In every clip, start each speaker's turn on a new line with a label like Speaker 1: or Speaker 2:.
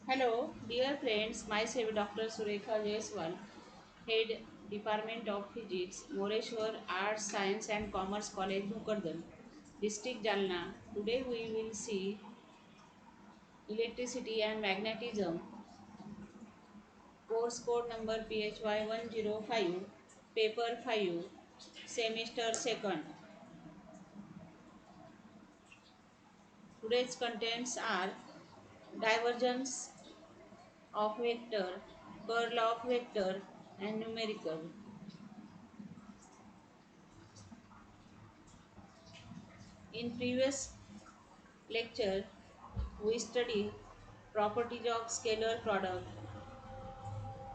Speaker 1: Hello, dear friends. Myself, Dr. Surekha Jaiswal, Head Department of Physics, Moreshwar Arts, Science and Commerce College, Bhukardan, District Jalna. Today we will see electricity and magnetism. Course code number PHY 105, paper 5, semester 2nd. Today's contents are divergence of vector, curl of vector, and numerical. In previous lecture, we study properties of scalar product.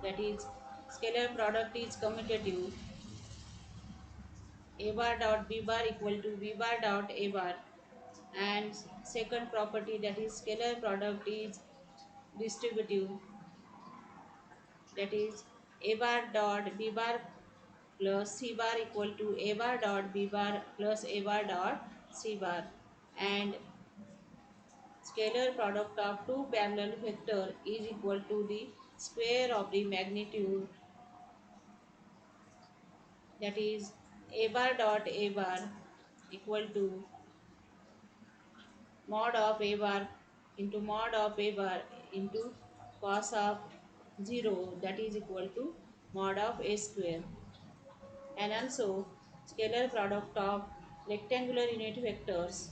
Speaker 1: That is, scalar product is commutative. A bar dot b bar equal to b bar dot a bar. And second property, that is scalar product is distributive. That is, a bar dot b bar plus c bar equal to a bar dot b bar plus a bar dot c bar. And scalar product of two parallel vector is equal to the square of the magnitude, that is a bar dot a bar equal to mod of a bar into mod of a bar into cos of 0, that is equal to mod of a square. And also scalar product of rectangular unit vectors,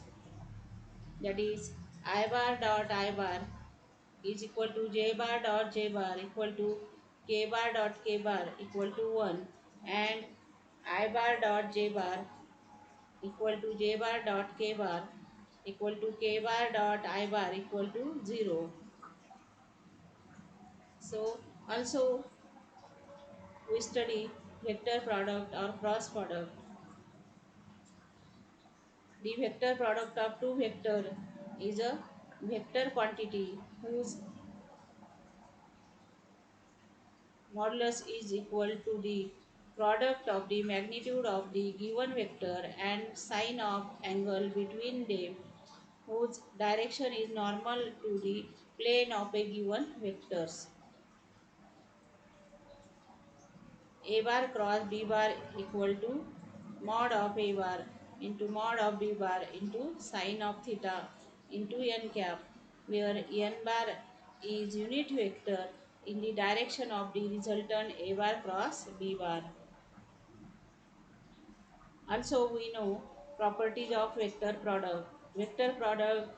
Speaker 1: that is I bar dot I bar is equal to j bar dot j bar equal to k bar dot k bar equal to 1, and I bar dot j bar equal to j bar dot k bar equal to k bar dot I bar equal to 0. So also we study vector product or cross product. The vector product of two vector is a vector quantity whose modulus is equal to the product of the magnitude of the given vector and sine of angle between them, whose direction is normal to the plane of a given vectors. A bar cross b bar equal to mod of a bar into mod of b bar into sine of theta into n cap, where n bar is unit vector in the direction of the resultant a bar cross b bar. Also, we know properties of vector product. Vector product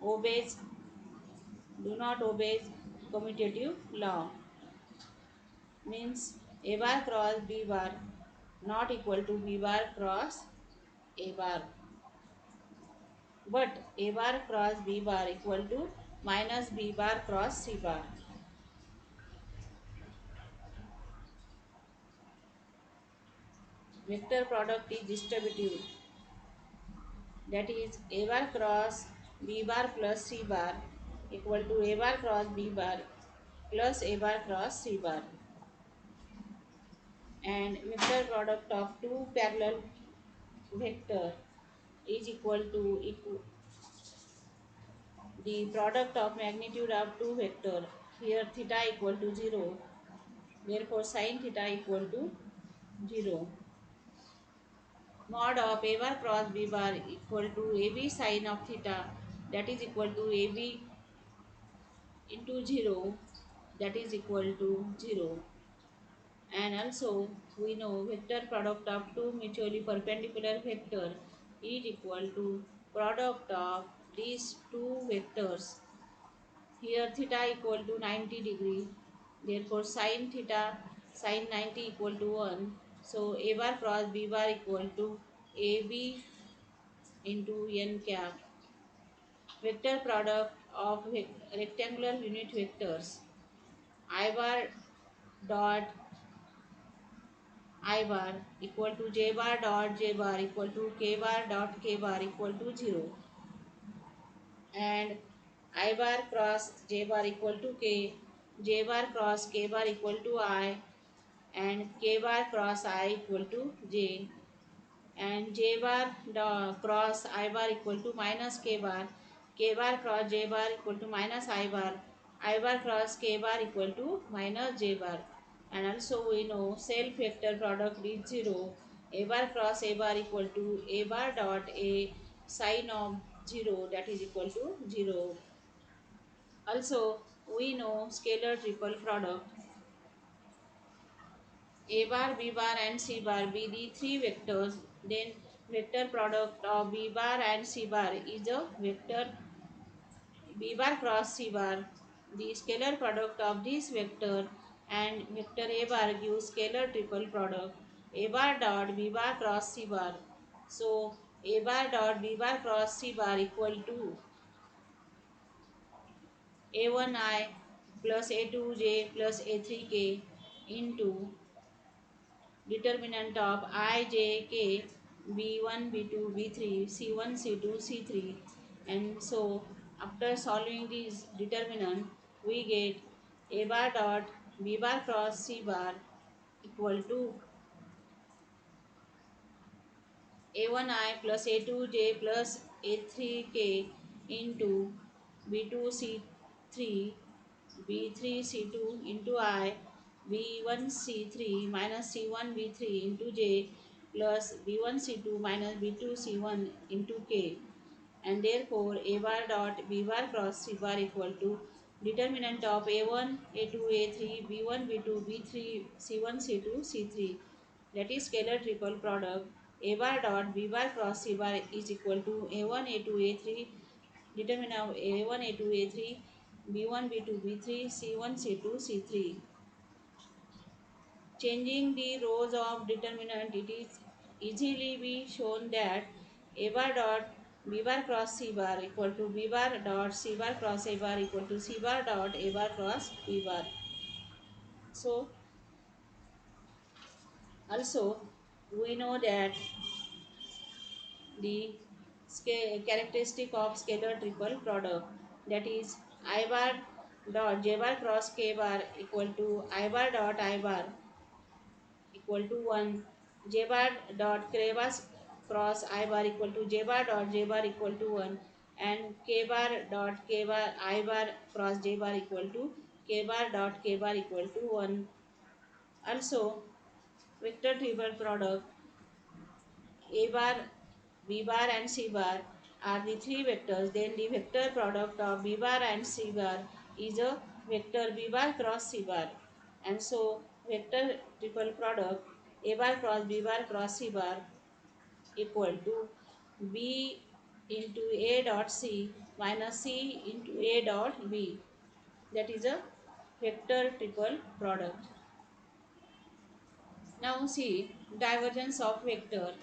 Speaker 1: obeys, do not obey commutative law. Means a bar cross b bar not equal to b bar cross a bar. But a bar cross b bar equal to minus b bar cross c bar. Vector product is distributive. That is a bar cross b bar plus c bar equal to a bar cross b bar plus a bar cross c bar. And vector product of two parallel vector is equal to the product of magnitude of two vector. Here theta equal to 0, therefore sin theta equal to 0. Mod of a bar cross b bar equal to ab sin of theta, that is equal to ab into 0, that is equal to 0. And also we know vector product of two mutually perpendicular vector is equal to product of these two vectors. Here theta equal to 90 degree, therefore sin theta sin 90 equal to 1. So a bar cross b bar equal to ab into n cap. Vector product of rectangular unit vectors, I bar dot I bar equal to j bar dot j bar equal to k bar dot k bar equal to 0, and I bar cross j bar equal to k, j bar cross k bar equal to I, and k bar cross I equal to j, and j bar cross I bar equal to minus k bar, k bar cross j bar equal to minus I bar cross k bar equal to minus j bar. And also we know self vector product is 0. A bar cross a bar equal to a bar dot a sine of 0, that is equal to 0. Also we know scalar triple product a bar, b bar and c bar be the three vectors, then vector product of b bar and c bar is a vector b bar cross c bar. The scalar product of this vector and vector a bar gives scalar triple product a bar dot b bar cross c bar. So a bar dot b bar cross c bar equal to a1I plus a2j plus a3k into determinant of I, J, K, B1, B2, B3, C1, C2, C3. And so after solving these determinant, we get A bar dot B bar cross C bar equal to A1I plus A2J plus A3K into B2C3 B3C2 into I, B1C3 minus C1B3 into J plus B1C2 minus B2C1 into K. And therefore A bar dot B bar cross C bar equal to determinant of A1, A2, A3, B1, B2, B3, C1, C2, C3, that is scalar triple product A bar dot B bar cross C bar is equal to A1, A2, A3, determinant of A1, A2, A3, B1, B2, B3, C1, C2, C3. Changing the rows of determinant, it is easily be shown that A bar dot B bar cross C bar equal to B bar dot C bar cross A bar equal to C bar dot A bar cross B bar. So also we know that the characteristic of scalar triple product, that is I bar dot j bar cross k bar equal to I bar dot I bar equal to 1, j bar dot k bar cross I bar equal to j bar dot j bar equal to 1, and k bar dot k bar I bar cross j bar equal to k bar dot k bar equal to 1. Also vector triple product A bar, B bar and C bar are the three vectors, then the vector product of B bar and C bar is a vector B bar cross C bar. And so vector triple product A bar cross B bar cross C bar equal to B into A dot C minus C into A dot B. That is a vector triple product. Now see divergence of vector.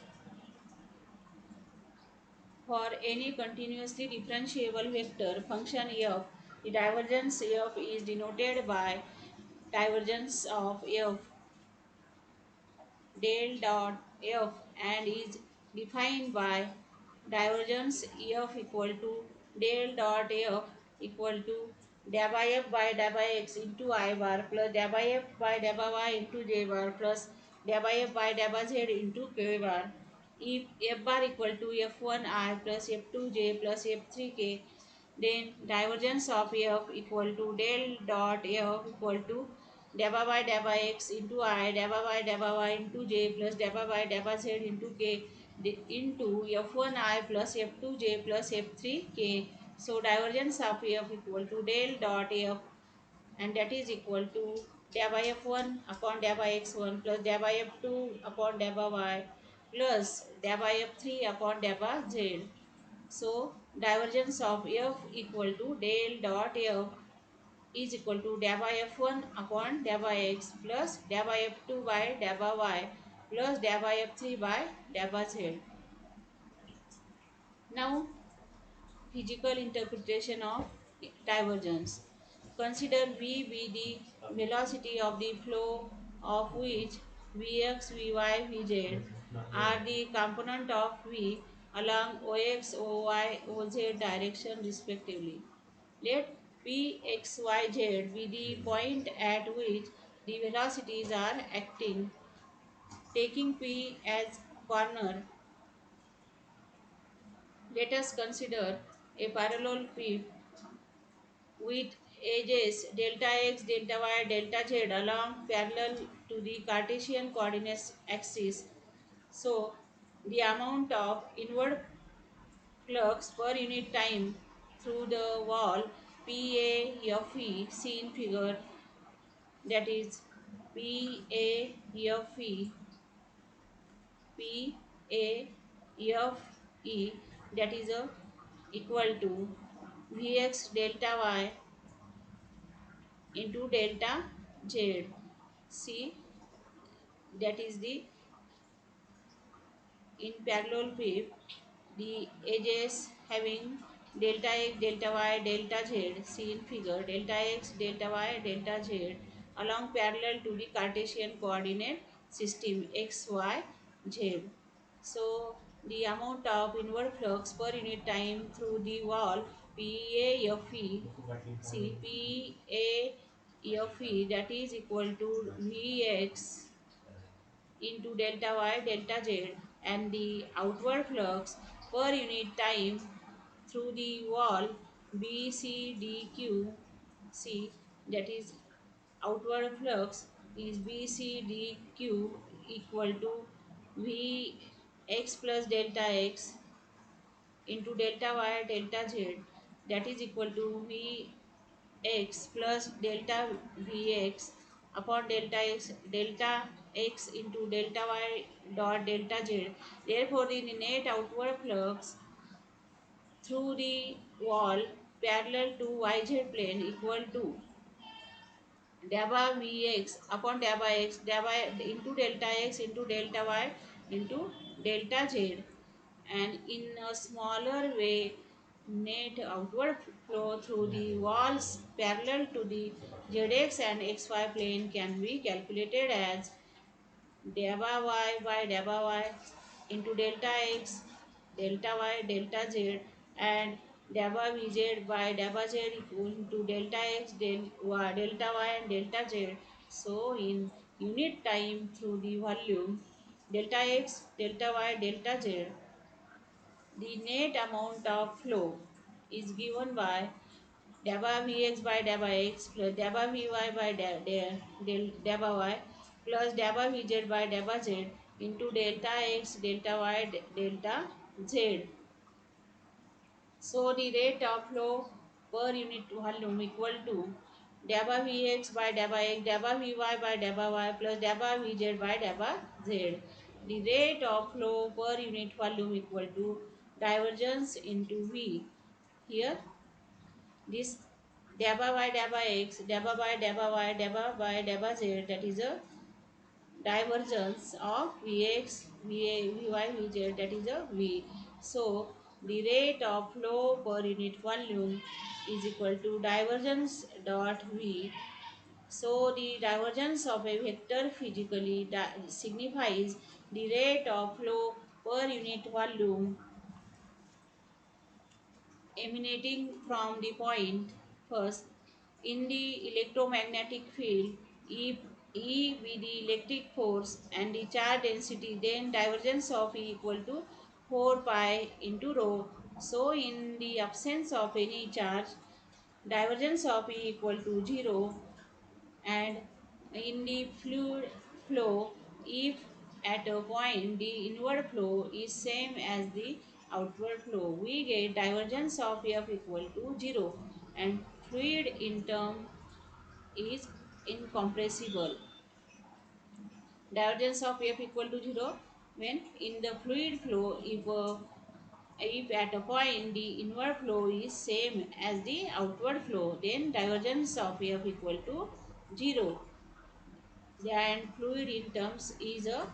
Speaker 1: For any continuously differentiable vector function f, the divergence f is denoted by divergence of f del dot f and is defined by divergence f equal to del dot f equal to del by f by del by x into I bar plus del by f by del by y into j bar plus del by f by del by z into k bar. If f bar equal to f1I plus f2j plus f3k, then divergence of f equal to del dot f equal to dabba by dabba x into I dabba by dabba y into j plus dabba by dabba z into k into f1I plus f2j plus f3k. So divergence of f equal to del dot f, and that is equal to dabba f1 upon dabba x1 plus dabba f2 upon dabba y plus dabba f3 upon dabba z. So divergence of f equal to del dot f is equal to del by f1 upon del by x plus del by f2 by del by y plus del by f3 by del by z. Now physical interpretation of divergence. Consider v be the velocity of the flow of which vx, vy, vz are the component of v along ox, oy, oz direction respectively. Let p, x, y, z be the point at which the velocities are acting. Taking p as corner, let us consider a parallel pipe with edges delta x, delta y, delta z along parallel to the Cartesian coordinates axis. So, the amount of inward flux per unit time through the wall PAFE seen figure, that is PAFE PAFE, that is equal to Vx delta y into delta z. See, that is the in parallel wave, the edges having delta x, delta y, delta z, seen figure delta x, delta y, delta z along parallel to the Cartesian coordinate system x, y, z. So the amount of inward flux per unit time through the wall PAFE, see PAFE, that is equal to Vx into delta y delta z, and the outward flux per unit time through the wall BCDQ, C, that is outward flux is BCDQ equal to V x plus delta x into delta y delta z, that is equal to V x plus delta Vx upon delta x into delta y dot delta z. Therefore, the net outward flux through the wall parallel to yz plane equal to delta Vx upon delta x delta into delta x into delta y into delta z. And in a smaller way, net outward flow through the walls parallel to the zx and xy plane can be calculated as delta y by delta y into delta x delta y delta z, and delta vz by delta z equal to delta x delta y and delta z. So in unit time through the volume delta x delta y delta z, the net amount of flow is given by delta Vx by delta x plus delta Vy by delta y plus delta Vz by delta z into delta x delta y delta z. So the rate of flow per unit volume equal to delta Vx by delta x delta Vy by delta y plus delta Vz by delta z. The rate of flow per unit volume equal to divergence into V. Here this delta by delta x delta by delta y delta by delta z, that is a divergence of Vx, Vy, Vz, that is a V. So the rate of flow per unit volume is equal to divergence dot V. So the divergence of a vector physically signifies the rate of flow per unit volume emanating from the point. First, in the electromagnetic field, if E be the electric force and the charge density, then divergence of E equal to 4 pi into rho. So in the absence of any charge, divergence of E equal to 0. And in the fluid flow, if at a point the inward flow is same as the outward flow, we get divergence of F equal to 0, and fluid in term is incompressible. Divergence of F equal to 0 when in the fluid flow, if at a point the inward flow is same as the outward flow, then divergence of F equal to 0, and fluid in terms is a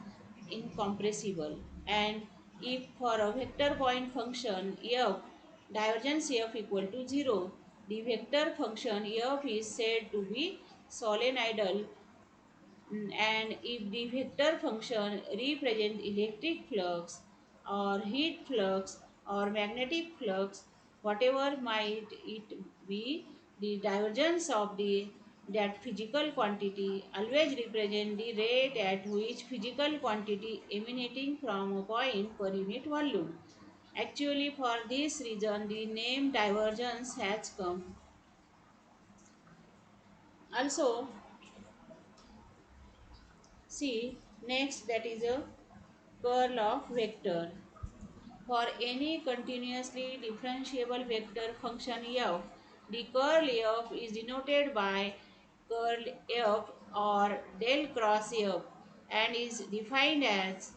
Speaker 1: incompressible. And if for a vector point function f divergence f equal to 0, the vector function f is said to be solenoidal. And if the vector function represents electric flux or heat flux or magnetic flux, whatever might it be, the divergence of the that physical quantity always represent the rate at which physical quantity emanating from a point per unit volume. Actually, for this reason, the name divergence has come. Also, see next, that is a curl of vector. For any continuously differentiable vector function f, the curl f is denoted by curl f or del cross f and is defined as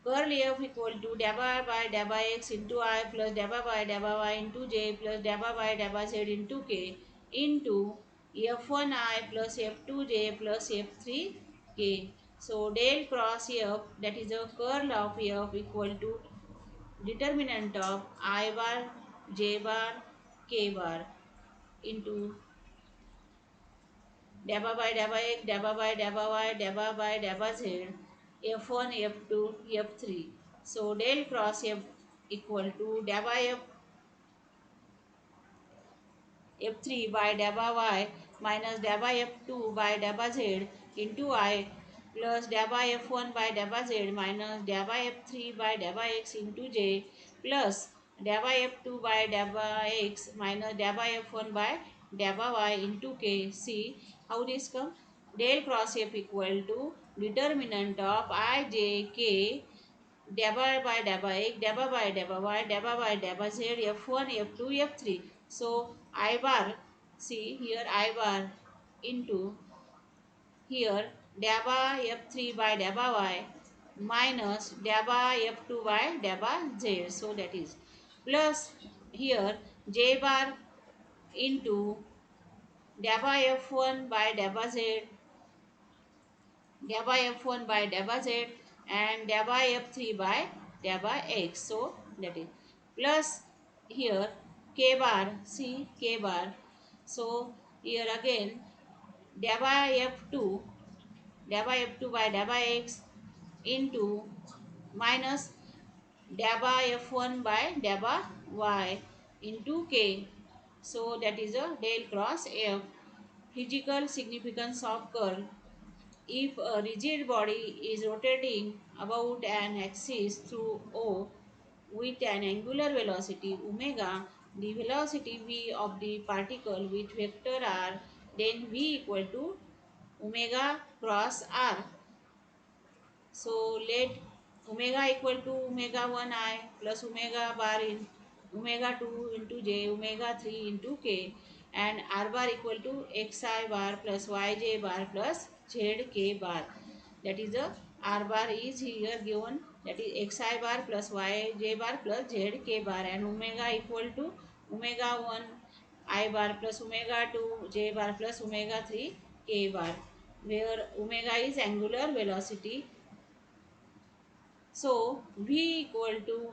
Speaker 1: curl f equal to dabba by dabba x into I plus dabba by dabba y into j plus dabba by dabba z into k into f1I plus f2j plus f3k. So del cross f, that is a curl of f equal to determinant of I bar, j bar, k bar into dabba by dabba x, dabba by dabba y, dabba by dabba z, f1, f2, f3. So del cross f equal to dabba f3 by dabba y minus dabba f2 by dabba z into I plus dabba f1 by dabba z minus dabba f3 by dabba x into j plus dabba f2 by dabba x minus dabba f1 by dabba y into k. See how this come? Del cross f equal to determinant of I j k dabba by dabba x, dabba by dabba y, dabba by dabba z, f1, f2, f3. So I bar, see here I bar into here dabba f3 by dabba y minus dabba f2 by dabba z. So that is plus here j bar into dabba f1 by dabba z, dabba f1 by dabba z and dabba f3 by dabba x. So that is plus here k bar, see k bar. So here again dabba f2, dabba f2 by dabba x into minus dabba f1 by dabba y into k. So that is a del cross f. Physical significance of curl. If a rigid body is rotating about an axis through O with an angular velocity omega, the velocity v of the particle with vector r, then v equal to omega cross r. So let omega equal to omega 1I plus omega bar in omega 2 into j omega 3 into k and r bar equal to xi bar plus yj bar plus zk bar. That is the r bar is here given, that is xi bar plus yj bar plus zk bar and omega equal to omega 1 I bar plus omega 2 j bar plus omega 3 k bar, where omega is angular velocity. So V equal to,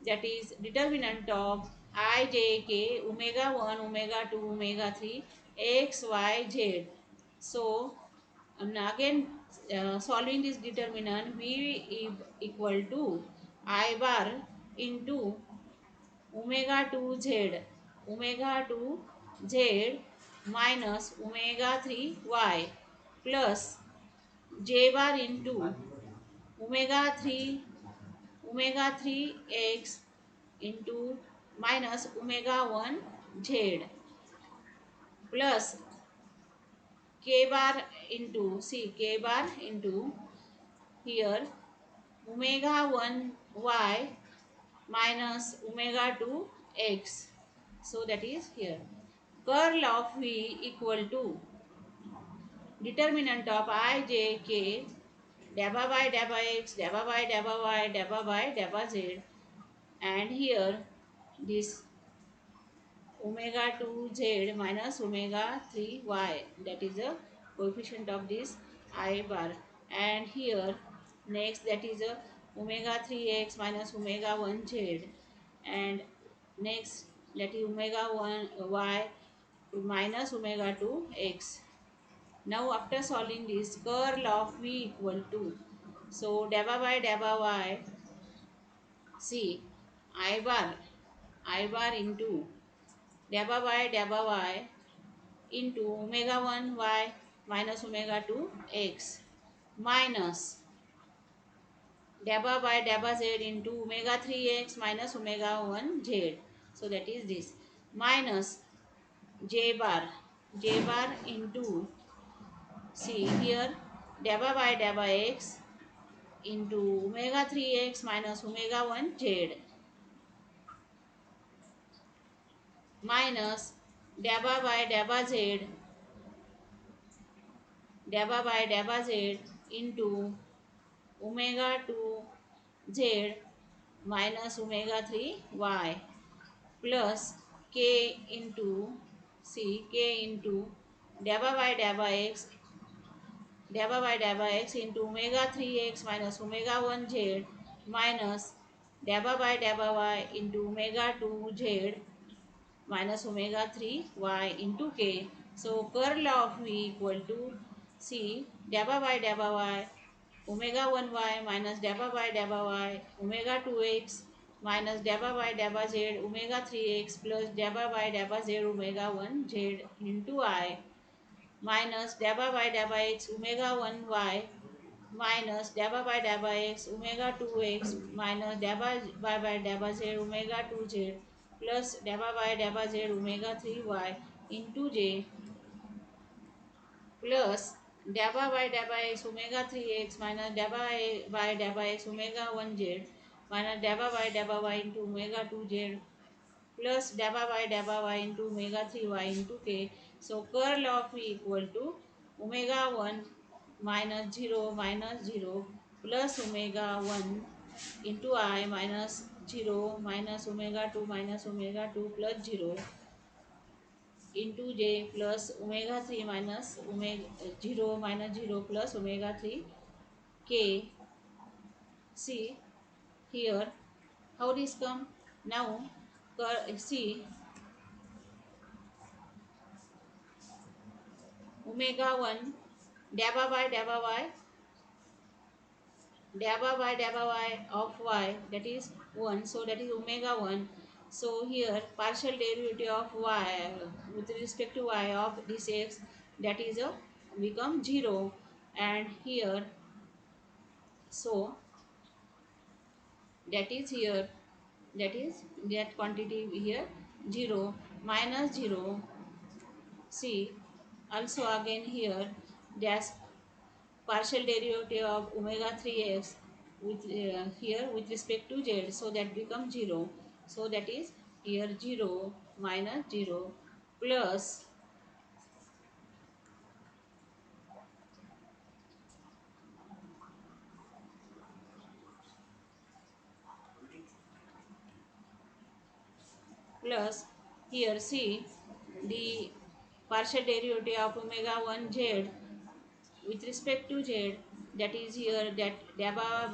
Speaker 1: that is determinant of I j k omega 1 omega 2 omega 3 x y z. So and again solving this determinant, V is equal to I bar into omega 2 z, omega 2 z minus omega 3 y plus j bar into omega 3 x into minus omega 1 z plus k bar into, see k bar into here omega 1 y minus omega 2 x. So that is here curl of v equal to determinant of I j k dabba by dabba x, dabba by dabba y, dabba by dabba z, and here this omega 2z minus omega 3y, that is the coefficient of this I bar, and here next that is a omega 3x minus omega 1z, and next that is omega 1 y minus omega 2x. Now after solving this, curl of v equal to, so dabba by dabba y, see I bar into dabba by dabba y into omega 1 y minus omega 2 x minus dabba by dabba z into omega 3x minus omega 1 z. So that is this minus j bar into, see here, dabba by dabba x into omega 3x minus omega 1 z minus dabba by dabba z into omega 2 z minus omega 3 y plus k into, see, k into dabba by x into omega 3x minus omega 1 z minus dabba y into omega 2 z minus omega 3 y into k. So curl of v equal to, c, dabba y omega 1 y minus dabba y omega 2 x minus dabba z omega 3 x plus dabba z omega 1 z into I minus dabba x omega 1 y minus dabba x omega 2 x minus dabba z omega 2 z plus dabba z omega 3 y into j plus dabba x omega 3 x minus dabba x omega 1 z minus dabba y into omega 2 z plus dabba y into omega 3 y into k. So curl of v equal to omega 1 minus 0 plus omega 1 into I minus 0 minus omega 2 plus 0 into j plus omega 3 minus omega 0 minus 0 plus omega 3 k. See here how this come now. See, omega 1 dabba y of y, that is 1, so that is omega 1. So here partial derivative of y with respect to y of this x, that is a become 0, and here, so that is here, that is that quantity here 0 minus 0. See also again here dash partial derivative of omega 3x with here with respect to z, so that becomes 0, so that is here 0 minus 0 plus plus here see the partial derivative of omega 1 z with respect to z, that is here that dabba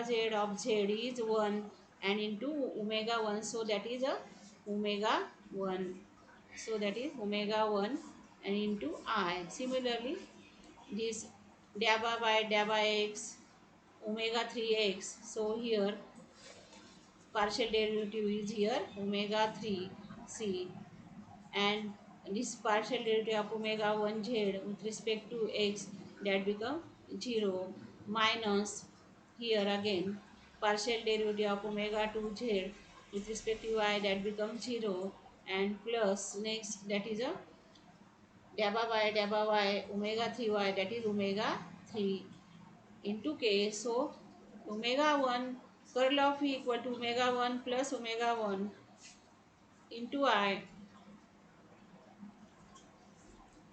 Speaker 1: z of z is 1 and into omega 1, so that is a omega 1, so that is omega 1 and into I. Similarly this dabba x omega 3x, so here partial derivative is here omega 3 c, and this partial derivative of omega 1 z with respect to x, that become 0 minus here again partial derivative of omega 2 z with respect to y, that becomes 0, and plus next that is a dabba y omega 3y, that is omega 3 into k. So omega 1 curl of e equal to omega 1 plus omega 1 into I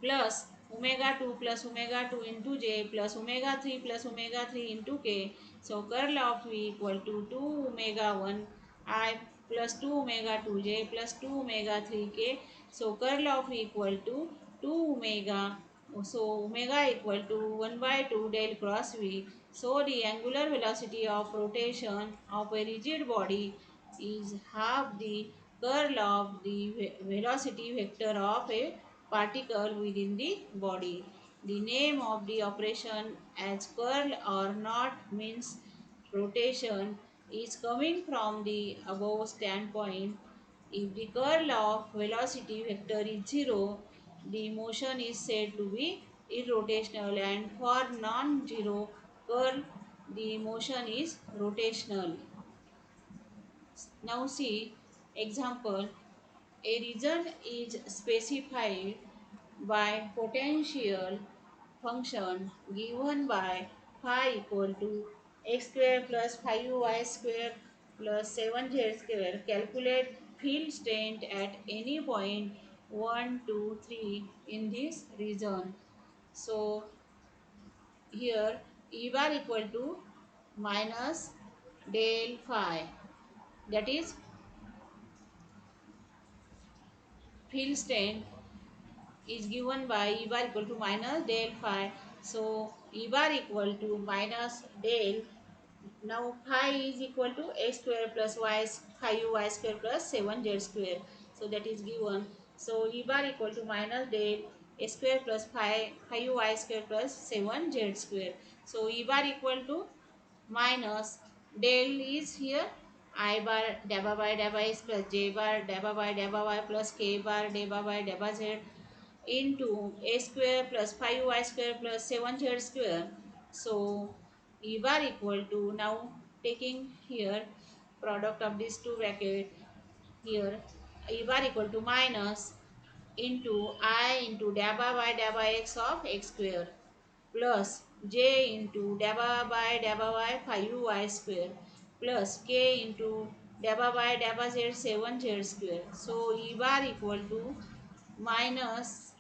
Speaker 1: plus omega 2 plus omega 2 into j plus omega 3 plus omega 3 into k. So curl of v equal to 2 omega 1 I plus 2 omega 2 j plus 2 omega 3 k. So curl of v equal to 2 omega. So omega equal to 1 by 2 del cross v. So the angular velocity of rotation of a rigid body is half the curl of the velocity vector of a particle within the body. The name of the operation as curl or not means rotation is coming from the above standpoint. If the curl of velocity vector is 0, the motion is said to be irrotational, and for non-zero curl, the motion is rotational. Now see example. A region is specified by potential function given by phi equal to x square plus 5y square plus 7z square. Calculate field strength at any point 1, 2, 3 in this region. So here E bar equal to minus del phi, that is field strength is given by E bar equal to minus del phi. So E bar equal to minus del. Now phi is equal to x square plus y 5y square plus 7z square. So that is given. So E bar equal to minus del x square plus 5y square plus 7z square. So E bar equal to minus del is here I bar dabba by dabba x plus j bar dabba by dabba y plus k bar dabba by dabba z into a square plus 5y square plus 7z square. So E bar equal to, now taking here product of these two bracket, here E bar equal to minus into I into dabba by dabba x of x square plus j into dabba by dabba y 5y square plus k into dabba by dabba z 7z square. So E bar equal to minus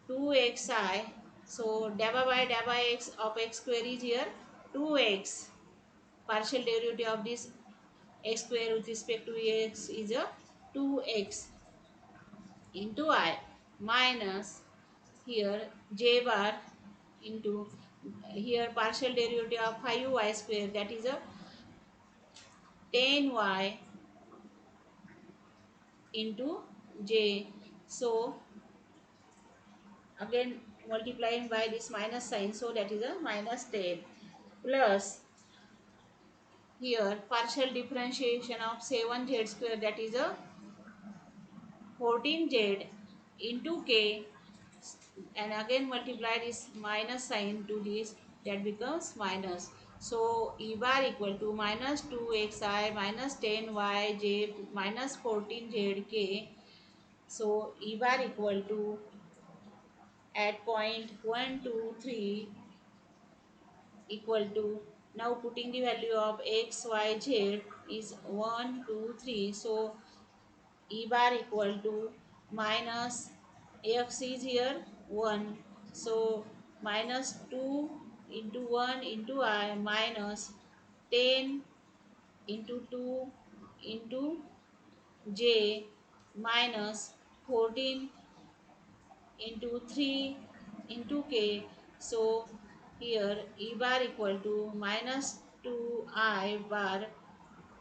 Speaker 1: 2xi. So dabba by dabba x of x square is here 2x. Partial derivative of this x square with respect to x is a 2x into I minus here j bar into here partial derivative of 5y square, that is a 10y into j. So again multiplying by this minus sign, so that is a minus 10 plus here partial differentiation of 7z square, that is a 14z into k, and again multiply this minus sign to this, that becomes minus. So E bar equal to minus 2xi minus 10yj minus 14zk. So E bar equal to at point 1, 2, 3 equal to, now putting the value of x, y, z is 1, 2, 3. So E bar equal to minus x is here 1. So minus 2 into 1 into I minus 10 into 2 into j minus 14 into 3 into k. So here E bar equal to minus 2I bar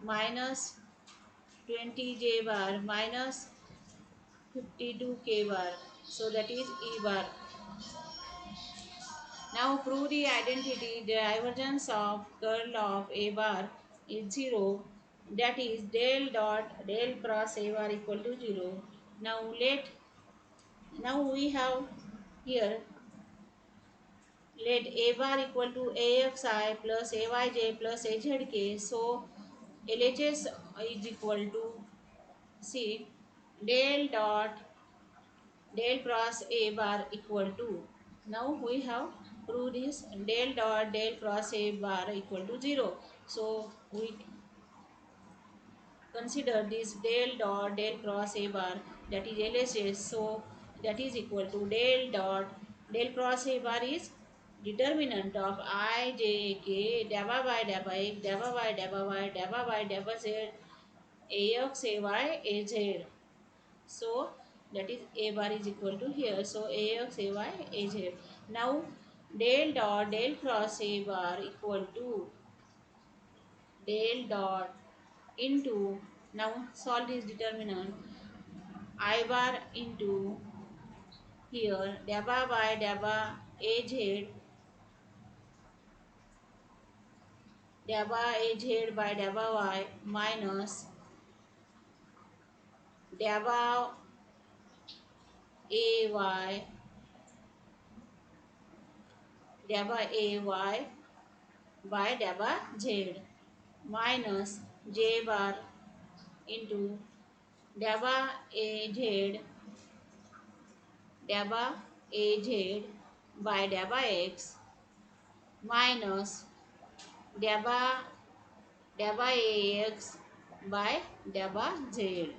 Speaker 1: minus 20j bar minus 52k bar. So that is E bar. Now prove the identity. The divergence of curl of A bar is 0. That is del dot del cross A bar equal to 0. Now we have here, let A bar equal to AXI plus AYJ plus AZK. So LHS is equal to, see, del dot del cross A bar equal to, now we have proved this del dot del cross A bar equal to 0. So we consider this del dot del cross A bar, that is LHS. So that is equal to del dot del cross A bar is determinant of I, J, K, dabba by dabba x, dabba by dabba y, dabba by dabba z, AX, AY, AZ. So that is A bar is equal to here. So AX, AY, AZ. Now del dot del cross A bar equal to del dot into, now solve this determinant, I bar into here dabba by dabba AZ, dabba AZ by dabba y minus dabba AY deba a y by deba z minus j bar into deba a z deba a z by deba x minus deba deba ax by deba z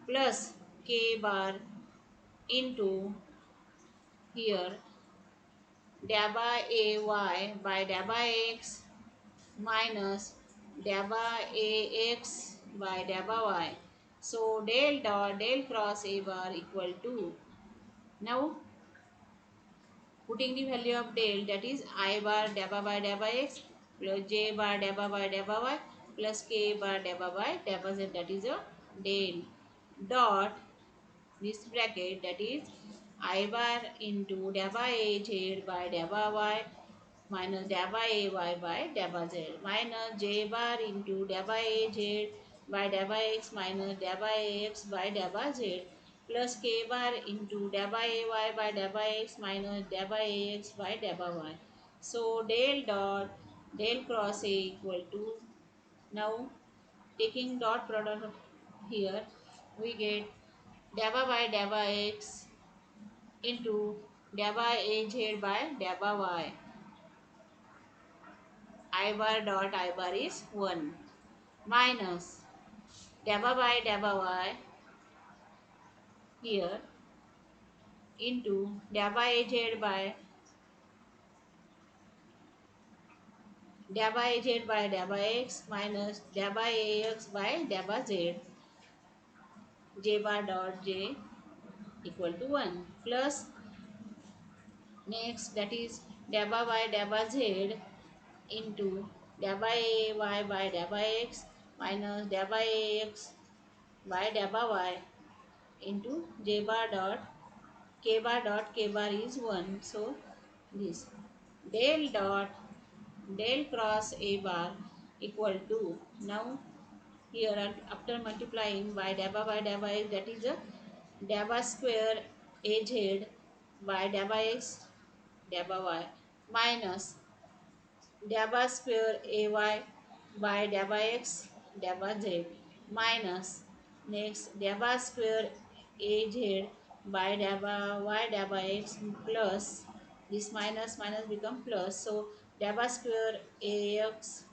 Speaker 1: plus k bar into here deba ay by deba x minus deba ax by deba y. So del dot del cross a bar equal to, now putting the value of del, that is I bar deba by deba x plus j bar deba by deba y plus k bar deba by deba z, that is a del dot this bracket, that is I bar into deba a z by deba y minus deba a y by deba z minus j bar into deba a z by deba x minus deba a x by deba z plus k bar into deba a y by deba x minus deba a x by deba y. So del dot del cross a equal to, now taking dot product here, we get deba by deba x into deba a z by deba y. I bar dot I bar is 1 minus deba by deba y here into deba az by deba x minus deba ax by deba z, j bar dot j equal to 1 plus next, that is deba by deba z into deba ay by deba x minus deba ax by deba y into j bar dot k bar is 1. So this del dot del cross a bar equal to, now here after multiplying by deba x, that is a deba square az by deba x deba y minus deba square ay by deba x deba z minus next deba square az by deba y deba x plus this minus minus become plus, so deba square ax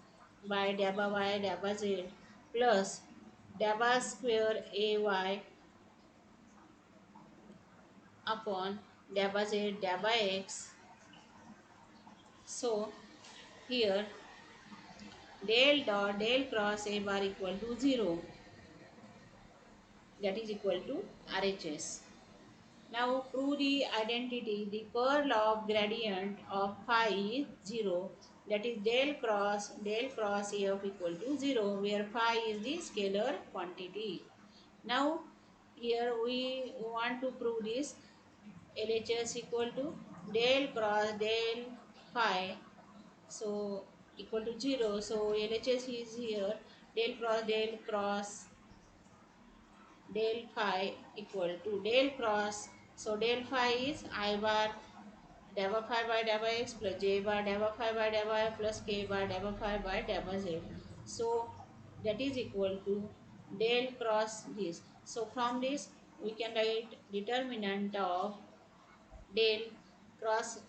Speaker 1: by deba y deba z plus deba square ay upon deba z deba x. So here del dot del cross a bar equal to 0, that is equal to RHS. Now prove the identity. The curl of gradient of phi is 0, that is del cross AF equal to 0, where phi is the scalar quantity. Now here we want to prove this LHS equal to del cross del phi, so equal to 0. So LHS is here del cross del phi equal to del cross, so del phi is I bar deba phi by deba x plus j bar deba phi by deba y plus k bar deba phi by deba z, so that is equal to del cross this. So from this we can write determinant of del cross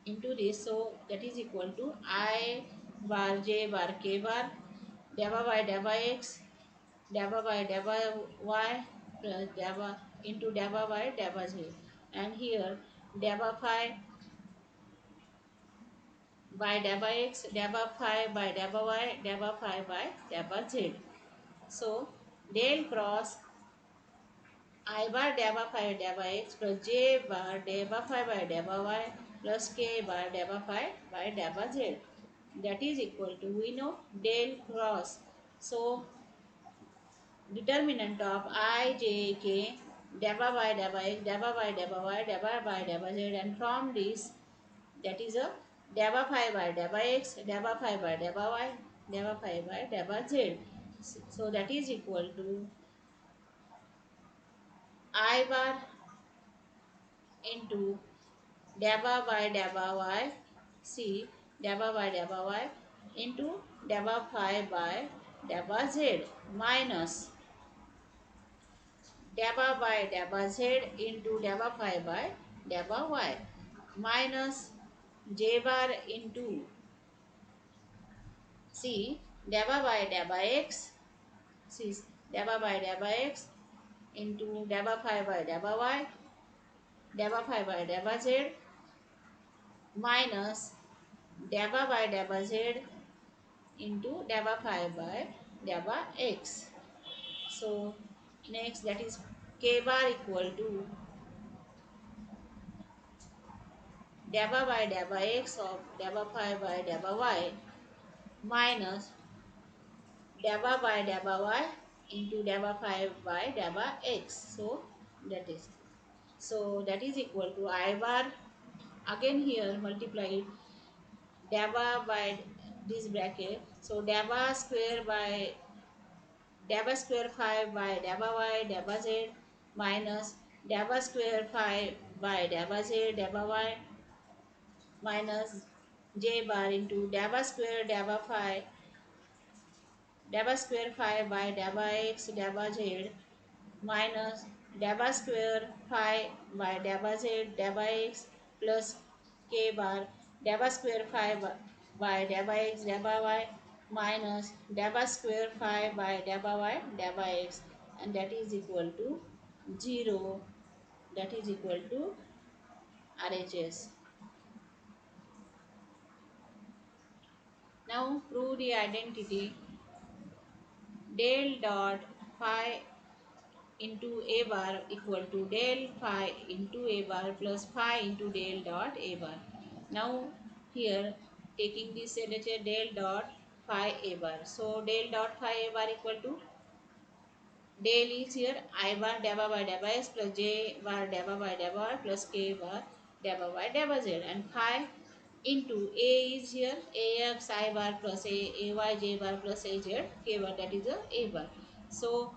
Speaker 1: into this, so that is equal to I bar j bar k bar deba by deba x deba by deba y plus deba into deba by deba z, and here deba phi by deba x deba phi by deba y deba phi by deba z. So del cross I bar deba phi deba x plus j bar deba phi by deba y plus k bar deba phi by deba z, that is equal to, we know del cross, so determinant of I j k deba by deba x deba by deba y deba by deba z, and from this, that is a deba phi by deba x deba phi by deba y deba phi by deba z, so that is equal to I bar into deba by deba y C dabba by dabba y into dabba phi by dabba z minus dabba by dabba z into dabba phi by dabba y minus j bar into C dabba by dabba x. C dabba by dabba x into dabba phi by dabba y dabba phi by dabba z minus dabba by dabba z into dabba phi by dabba x. So next, that is k bar equal to dabba by dabba x of dabba phi by dabba y minus dabba by dabba y into dabba phi by dabba x. That is that is equal to I bar, again here multiply dabba by this bracket, so dabba square phi by dabba y dabba z minus dabba square phi by dabba z dabba y minus j bar into dabba square phi by dabba x dabba z minus dabba square phi by dabba z dabba x plus k bar dabba square phi by dabba x dabba y minus dabba square phi by dabba y dabba x, and that is equal to 0, that is equal to RHS. Now prove the identity del dot phi into a bar equal to del phi into a bar plus phi into del dot a bar. Now here taking this signature del dot phi a bar. So del dot phi a bar equal to del is here I bar dabba by dabba s plus j bar dabba by dabba y plus k bar dabba by dabba z, and phi into a is here ax I bar plus a ay j bar plus az k bar, that is a bar. So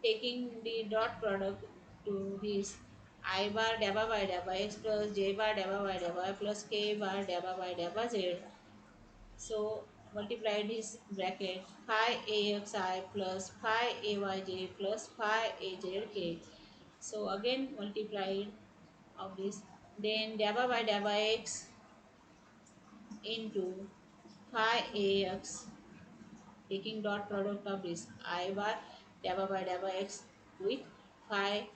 Speaker 1: taking the dot product to this I bar dabba by dabba x plus j bar dabba by dabba y plus k bar dabba by dabba z. So multiply this bracket phi axi plus phi ayj plus phi azk. So again multiply of this, then dabba by dabba x into phi ax, taking dot product of this I bar dabba by dabba x with phi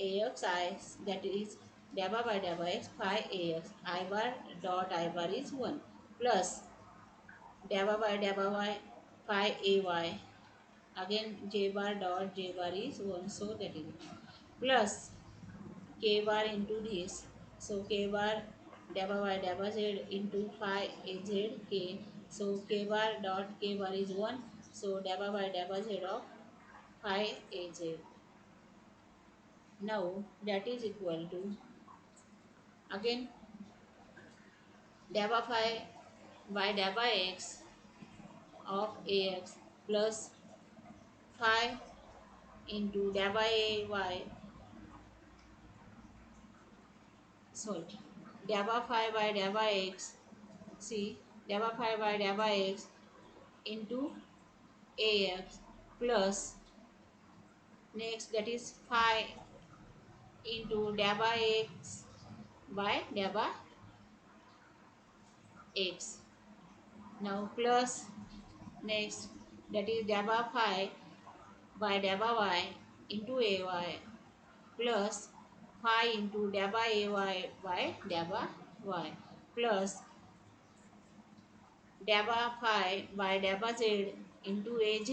Speaker 1: axi, that is dabba by dabba x phi ax I bar dot I bar is 1 plus dabba by dabba y phi ay, again j bar dot j bar is 1, so that is plus k bar into this, so k bar dabba by dabba z into phi az k, so k bar dot k bar is 1, so dabba by dabba z of phi az. Now that is equal to again dabba phi by dabba x of ax plus phi into dabba ay, sorry, dabba phi by dabba x, see dabba phi by dabba x into ax plus next, that is phi into dabba x by dabba x. Now plus next, that is dabba phi by dabba y into ay plus phi into dabba ay by dabba y plus dabba phi by dabba z into az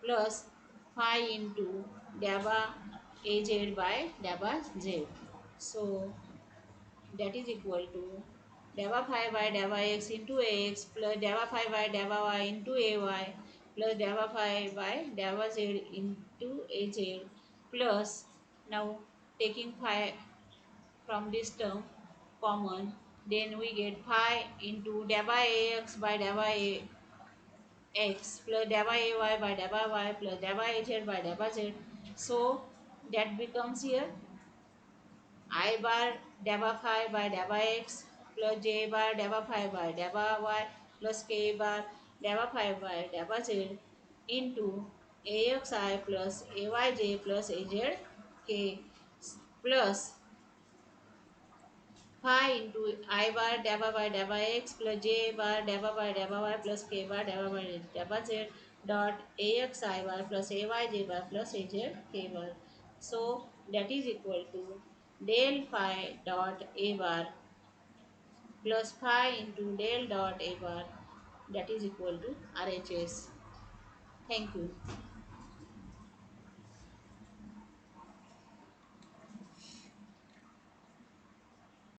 Speaker 1: plus phi into dabba az by dabba z. So that is equal to dabba phi by dabba x into ax plus dabba phi by dabba y into ay plus dabba phi by dabba z into az plus, now taking phi from this term common, then we get phi into dabba ax by dabba x plus dabba ay by dabba y plus dabba az by dabba z. So that becomes here I bar dabba phi by dabba x plus j bar deva phi by deva y plus k bar deva phi by deva z into axi plus ayj plus azk plus phi into I bar deva by deva x plus j bar deva by deva y plus k bar deva by deva z dot ax I bar plus ayj bar plus az k bar. So that is equal to del phi dot a bar plus phi into del dot a bar, that is equal to RHS. Thank you.